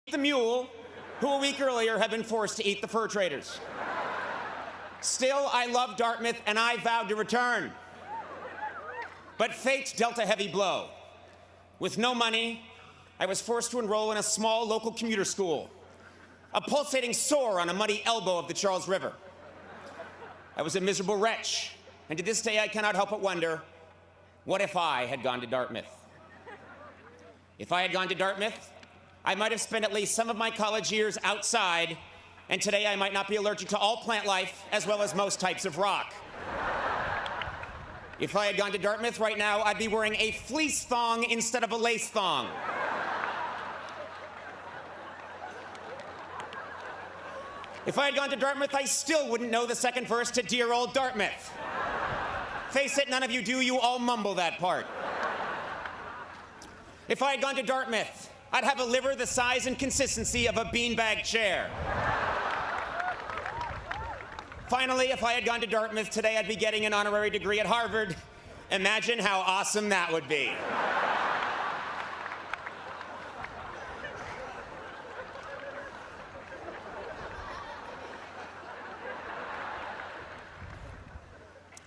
The mule, who a week earlier had been forced to eat the fur traders. Still, I love Dartmouth, and I vowed to return. But fate dealt a heavy blow. With no money, I was forced to enroll in a small local commuter school, a pulsating sore on a muddy elbow of the Charles River. I was a miserable wretch, and to this day I cannot help but wonder, what if I had gone to Dartmouth? If I had gone to Dartmouth, I might have spent at least some of my college years outside, and today I might not be allergic to all plant life, as well as most types of rock. If I had gone to Dartmouth right now, I'd be wearing a fleece thong instead of a lace thong. If I had gone to Dartmouth, I still wouldn't know the second verse to Dear Old Dartmouth. Face it, none of you do, you all mumble that part. If I had gone to Dartmouth, I'd have a liver the size and consistency of a beanbag chair. Finally, if I had gone to Dartmouth today, I'd be getting an honorary degree at Harvard. Imagine how awesome that would be.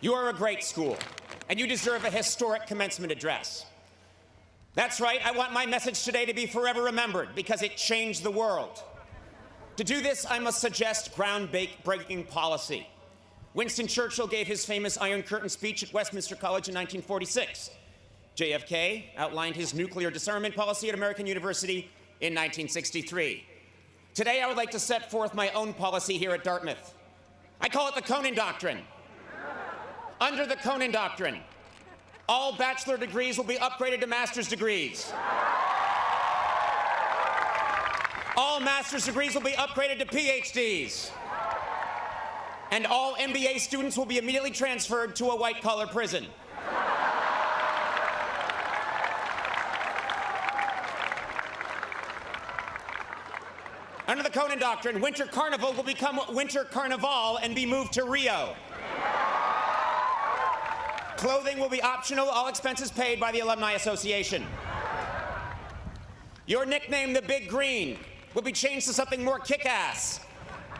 You are a great school, and you deserve a historic commencement address. That's right, I want my message today to be forever remembered because it changed the world. To do this, I must suggest groundbreaking policy. Winston Churchill gave his famous Iron Curtain speech at Westminster College in 1946. JFK outlined his nuclear disarmament policy at American University in 1963. Today, I would like to set forth my own policy here at Dartmouth. I call it the Conan Doctrine. Under the Conan Doctrine, all bachelor degrees will be upgraded to master's degrees. All master's degrees will be upgraded to PhDs. And all MBA students will be immediately transferred to a white-collar prison. Under the Conan Doctrine, Winter Carnival will become Winter Carnival and be moved to Rio. Clothing will be optional, all expenses paid by the Alumni Association. Your nickname, the Big Green, will be changed to something more kick-ass,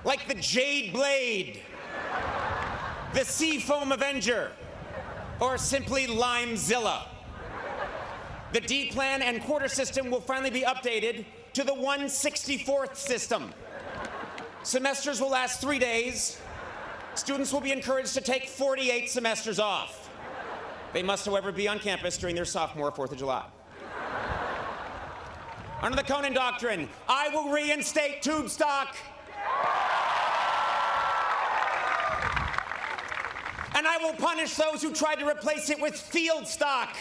like the Jade Blade, the Seafoam Avenger, or simply Limezilla. The D-plan and quarter system will finally be updated to the 1/64th system. Semesters will last 3 days. Students will be encouraged to take 48 semesters off. They must, however, be on campus during their sophomore 4th of July. Under the Conan Doctrine, I will reinstate tube stock. And I will punish those who tried to replace it with field stock.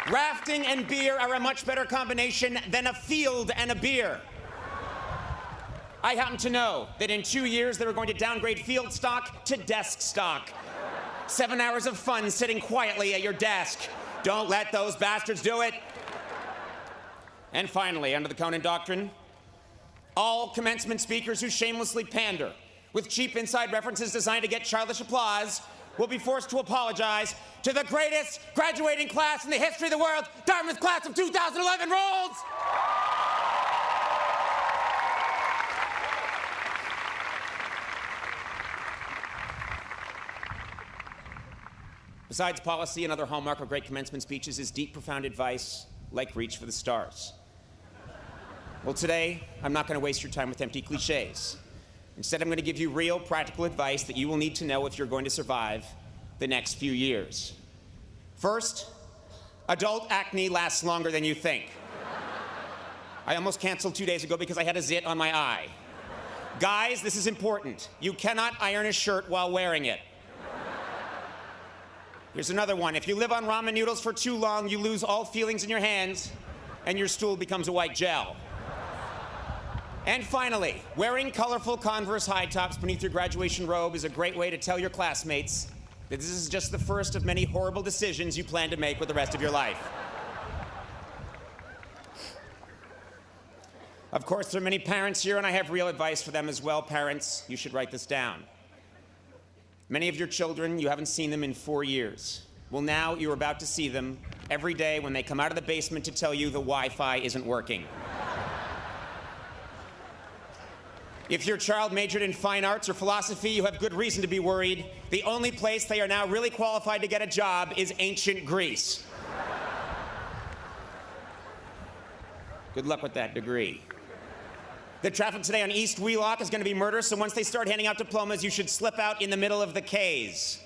Rafting and beer are a much better combination than a field and a beer. I happen to know that in 2 years they were going to downgrade field stock to desk stock. 7 hours of fun sitting quietly at your desk. Don't let those bastards do it. And finally, under the Conan Doctrine, all commencement speakers who shamelessly pander with cheap inside references designed to get childish applause will be forced to apologize to the greatest graduating class in the history of the world, Dartmouth class of 2011 rolls! Besides policy, another hallmark of great commencement speeches is deep, profound advice, like reach for the stars. Well, today, I'm not going to waste your time with empty cliches. Instead, I'm going to give you real, practical advice that you will need to know if you're going to survive the next few years. First, adult acne lasts longer than you think. I almost canceled 2 days ago because I had a zit on my eye. Guys, this is important. You cannot iron a shirt while wearing it. Here's another one. If you live on ramen noodles for too long, you lose all feelings in your hands, and your stool becomes a white gel. And finally, wearing colorful Converse high tops beneath your graduation robe is a great way to tell your classmates that this is just the first of many horrible decisions you plan to make with the rest of your life. Of course, there are many parents here, and I have real advice for them as well. Parents, you should write this down. Many of your children, you haven't seen them in 4 years. Well, now you're about to see them every day when they come out of the basement to tell you the Wi-Fi isn't working. If your child majored in fine arts or philosophy, you have good reason to be worried. The only place they are now really qualified to get a job is ancient Greece. Good luck with that degree. The traffic today on East Wheelock is going to be murder, so once they start handing out diplomas, you should slip out in the middle of the K's.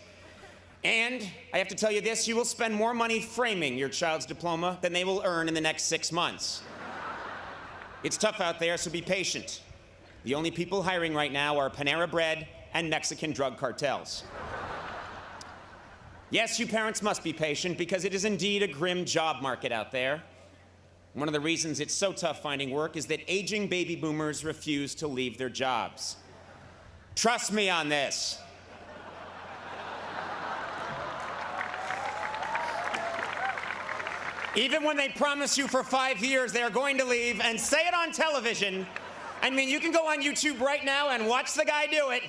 And I have to tell you this, you will spend more money framing your child's diploma than they will earn in the next 6 months. It's tough out there, so be patient. The only people hiring right now are Panera Bread and Mexican drug cartels. Yes, you parents must be patient because it is indeed a grim job market out there. One of the reasons it's so tough finding work is that aging baby boomers refuse to leave their jobs. Trust me on this. Even when they promise you for 5 years they are going to leave and say it on television, I mean, you can go on YouTube right now and watch the guy do it.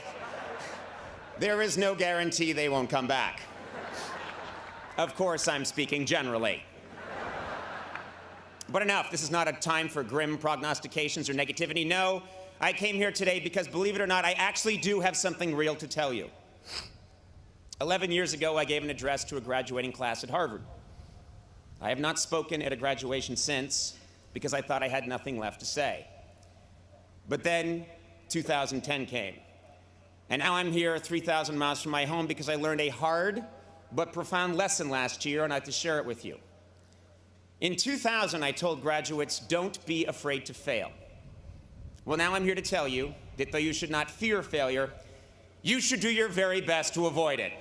There is no guarantee they won't come back. Of course, I'm speaking generally. But enough, this is not a time for grim prognostications or negativity. No, I came here today because, believe it or not, I actually do have something real to tell you. 11 years ago, I gave an address to a graduating class at Harvard. I have not spoken at a graduation since because I thought I had nothing left to say. But then 2010 came. And now I'm here 3,000 miles from my home because I learned a hard but profound lesson last year, and I have to share it with you. In 2000, I told graduates, don't be afraid to fail. Well, now I'm here to tell you that though you should not fear failure, you should do your very best to avoid it.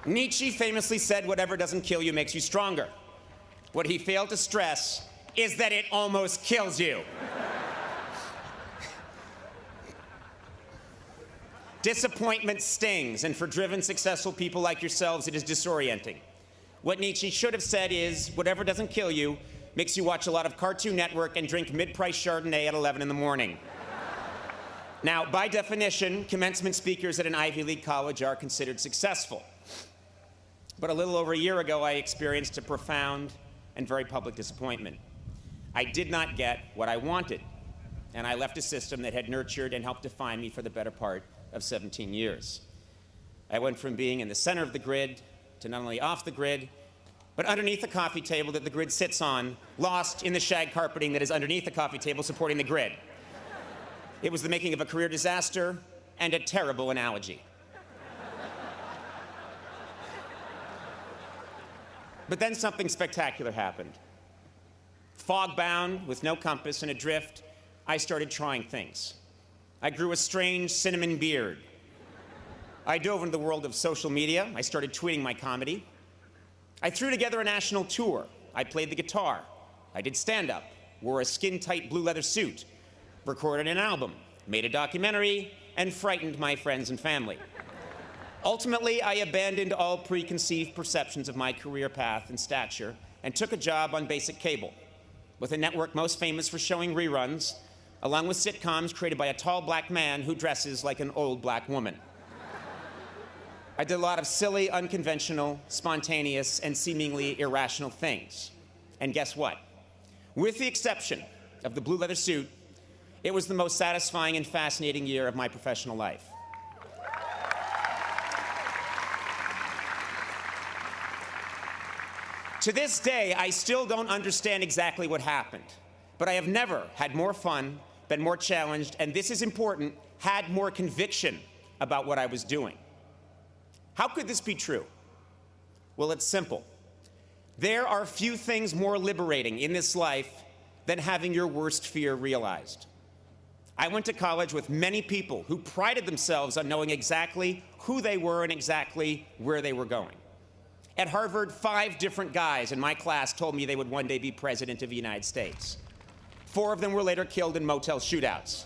Nietzsche famously said, whatever doesn't kill you makes you stronger. What he failed to stress is that it almost kills you. Disappointment stings, and for driven, successful people like yourselves, it is disorienting. What Nietzsche should have said is, whatever doesn't kill you makes you watch a lot of Cartoon Network and drink mid-price Chardonnay at 11 in the morning. Now, by definition, commencement speakers at an Ivy League college are considered successful. But a little over a year ago, I experienced a profound and very public disappointment. I did not get what I wanted, and I left a system that had nurtured and helped define me for the better part of 17 years. I went from being in the center of the grid to not only off the grid, but underneath the coffee table that the grid sits on, lost in the shag carpeting that is underneath the coffee table supporting the grid. It was the making of a career disaster and a terrible analogy. But then something spectacular happened. Fog-bound, with no compass and adrift, I started trying things. I grew a strange cinnamon beard. I dove into the world of social media. I started tweeting my comedy. I threw together a national tour. I played the guitar. I did stand-up, wore a skin-tight blue leather suit, recorded an album, made a documentary, and frightened my friends and family. Ultimately, I abandoned all preconceived perceptions of my career path and stature and took a job on basic cable, with a network most famous for showing reruns, along with sitcoms created by a tall black man who dresses like an old black woman. I did a lot of silly, unconventional, spontaneous, and seemingly irrational things. And guess what? With the exception of the blue leather suit, it was the most satisfying and fascinating year of my professional life. To this day, I still don't understand exactly what happened, but I have never had more fun, been more challenged, and this is important, had more conviction about what I was doing. How could this be true? Well, it's simple. There are few things more liberating in this life than having your worst fear realized. I went to college with many people who prided themselves on knowing exactly who they were and exactly where they were going. At Harvard, 5 different guys in my class told me they would one day be president of the United States. 4 of them were later killed in motel shootouts.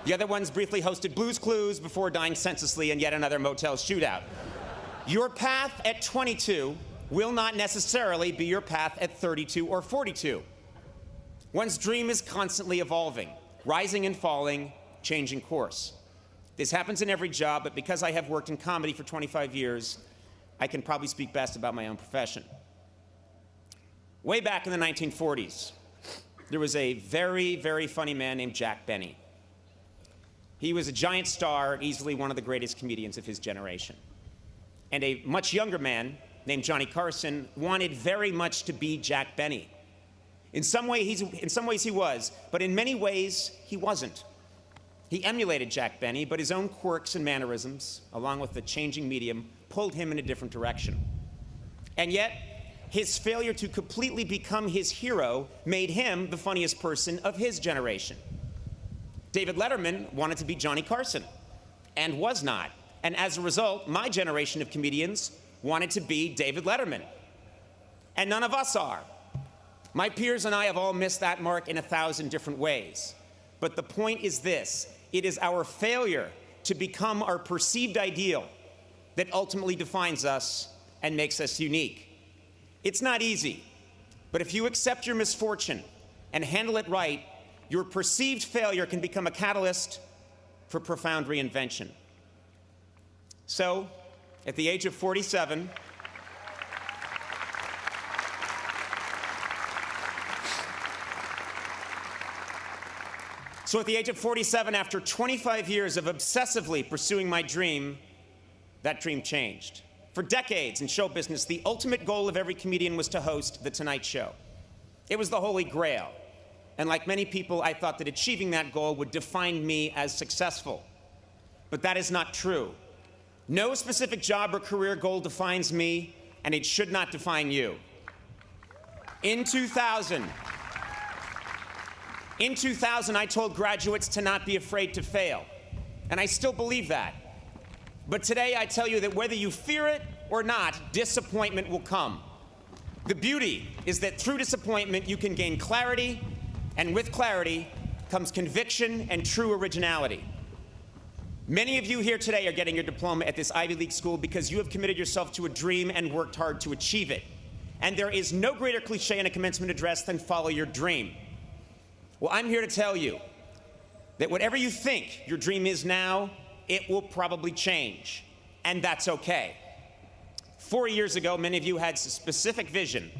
The other ones briefly hosted Blue's Clues before dying senselessly in yet another motel shootout. Your path at 22 will not necessarily be your path at 32 or 42. One's dream is constantly evolving, rising and falling, changing course. This happens in every job, but because I have worked in comedy for 25 years, I can probably speak best about my own profession. Way back in the 1940s, there was a very, very funny man named Jack Benny. He was a giant star, easily one of the greatest comedians of his generation. And a much younger man named Johnny Carson wanted very much to be Jack Benny. In some ways he was, but in many ways he wasn't. He emulated Jack Benny, but his own quirks and mannerisms, along with the changing medium, pulled him in a different direction. And yet, his failure to completely become his hero made him the funniest person of his generation. David Letterman wanted to be Johnny Carson, and was not. And as a result, my generation of comedians wanted to be David Letterman. And none of us are. My peers and I have all missed that mark in 1,000 different ways. But the point is this: it is our failure to become our perceived ideal that ultimately defines us and makes us unique. It's not easy, but if you accept your misfortune and handle it right, your perceived failure can become a catalyst for profound reinvention. So, at the age of 47, after 25 years of obsessively pursuing my dream, that dream changed. For decades in show business, the ultimate goal of every comedian was to host The Tonight Show. It was the holy grail. And like many people, I thought that achieving that goal would define me as successful. But that is not true. No specific job or career goal defines me, and it should not define you. In 2000, I told graduates to not be afraid to fail, and I still believe that. But today I tell you that whether you fear it or not, disappointment will come. The beauty is that through disappointment you can gain clarity, and with clarity comes conviction and true originality. Many of you here today are getting your diploma at this Ivy League school because you have committed yourself to a dream and worked hard to achieve it. And there is no greater cliche in a commencement address than follow your dream. Well, I'm here to tell you that whatever you think your dream is now, it will probably change, and that's okay. 4 years ago, many of you had a specific vision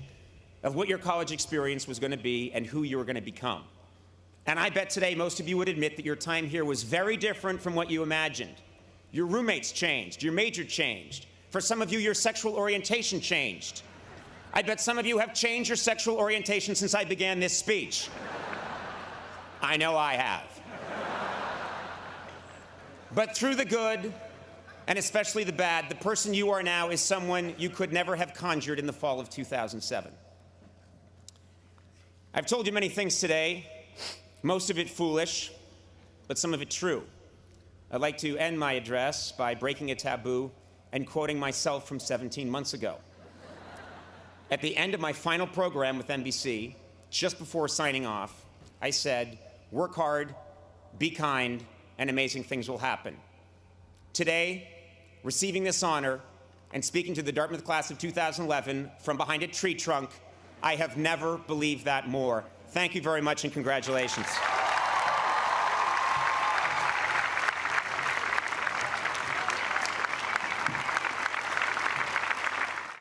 of what your college experience was going to be and who you were going to become. And I bet today most of you would admit that your time here was very different from what you imagined. Your roommates changed, your major changed. For some of you, your sexual orientation changed. I bet some of you have changed your sexual orientation since I began this speech. I know I have. But through the good, and especially the bad, the person you are now is someone you could never have conjured in the fall of 2007. I've told you many things today, most of it foolish, but some of it true. I'd like to end my address by breaking a taboo and quoting myself from 17 months ago. At the end of my final program with NBC, just before signing off, I said, "Work hard, be kind, and amazing things will happen." Today, receiving this honor and speaking to the Dartmouth class of 2011 from behind a tree trunk, I have never believed that more. Thank you very much and congratulations.